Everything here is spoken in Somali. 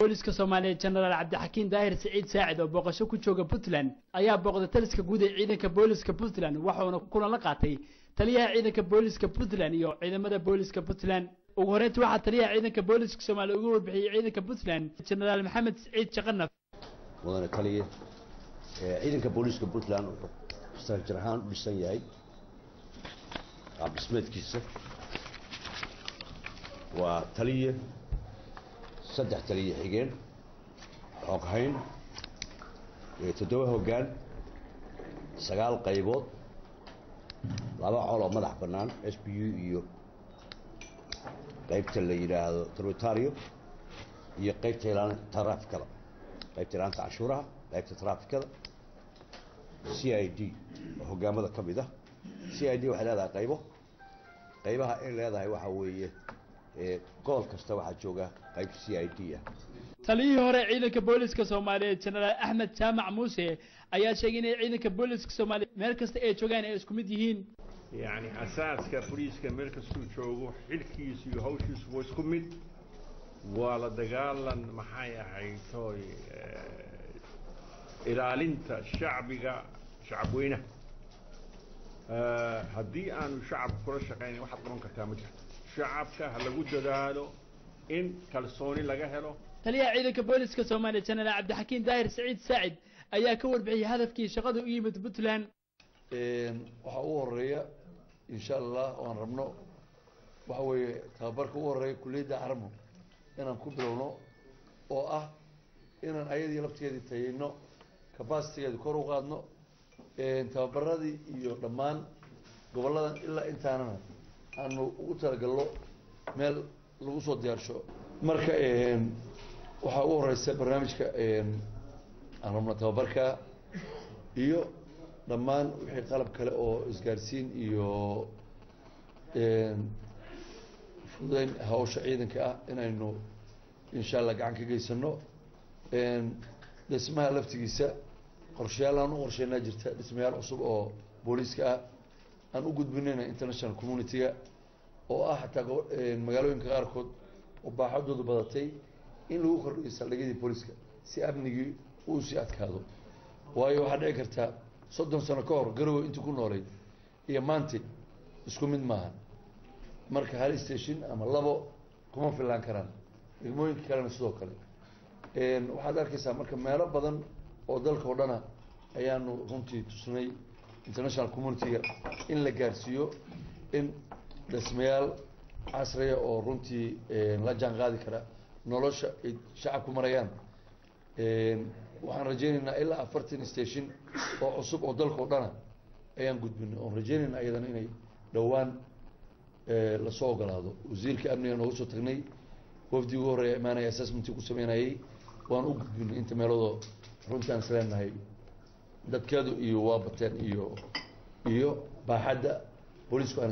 booliska Soomaaliya General Cabdixakiin Daahir Saciid Saacid oo booqasho ku jooga Puntland ayaa booqday taliska guud ee ciidanka booliska Puntland waxaana kulan la qaatay taliyaha ciidanka booliska Puntland iyo ciidamada booliska Puntland ugu horeyntii waxa taliyaha ciidanka booliska Soomaaliya ugu warbixiyay ciidanka Puntland General Maxamed Saciid Shaqanaf wadana taliye ciidanka booliska Puntland saraakiil ahaan u dhisan yahay qaab dhismeedkiisa waa taliye saddex taliye xigeen xoghayn toddoba hoggaan sagaal qaybood laba col oo madax bannaan SPU iyo qaybta la yiraahdo territorial iyo qaybta ilaalinta taraafikada qaybta ilaalinta cashuuraha qaybta taraafikada CID hoggaamada ka mid ah CID waxay leedahay qaybaha ay leedahay waxa weeye gool kasta waxa jooga qayb CID ah taliyihii hore ciidanka booliska Soomaaliya General Axmed Jaamac Muuse ayaa sheegay in ciidanka booliska Soomaaliya meel kasta ay joogaan ay isku mid yihiin yani asaaska booliska meel kasta uu joogo xilkiisa iyo hawshiisa waa isku mid waa la dagaalan maxay ahayd tooy ilaalinta shacabweynaha haddii aanu shacabka kula shaqeynin waxaad qaban kartaa ma jirto shacabka ha lagu dadaalo in kalsooni laga helo taliyaha ciidanka booliska Soomaaliya General Cabdixakiin Daahir Saciid Saacid ayaa ka warbixiyay hadafkii shaqada u yimid Puntland waxa uu horeeya insha Allah waan rabno waxa weeye tababarka u horeeya kulliyada Carmo inaan ku bilowno oo ah inaan ayadii lafteedii tayino capacity-geeda kor u qaadno tababaradii iyo dhammaan goboladan ilaa intaanana aanu ugu talagalno meel lagu soo diyaarsho marka waxa ugu horeysa barnaamijka aan rabno tababarka iyo dhammaan wixii qalab kale oo isgaarsiin iyo fududeyn hawsha ciidanka ah inaynu insha Allah gacan ka geysano dhismaha laftigiisa qorshayaal aan u qorsheynaa jirta dhismayaal cusub oo booliska ah aan u gudbinayna international community-ga oo ah xataa magaalooyinka qaarkood oo baaxadoodu badatay in lagu kordhiyo saldhigyadii booliska si amnigii uu sii adkaado waayo waxaa dhici karta 30 sano ka hor garowe intii ku noolay iyo maanta isku mid maaha marka hal station ama labo kuma filaan karaan degmooyinka kalena sidoo kale waxaad arkaysaa marka meelo badan oo dalka oo dhana ayaanu runtii tusnay international community-ga in la gaarsiiyo in dhismayaal casriya oo runtii la jaan qaadi kara nolosha ay shacabku marayaan waxaan rajaynaynaa ilaa 40 station oo cusub oo dalka oo dhana ayaan gudbinay oon rajaynaynaa iyadana inay dhowaan la soo ogolaado wasiirka amniga noogu soo tagnay wafdigu horeeya imaanaya assessment-ii ku sameynayay waan u gudbinay inta meeloodoo runtii aan isleenahay dadkeedu iyo waa bateen iyo baaxadda booliisku aan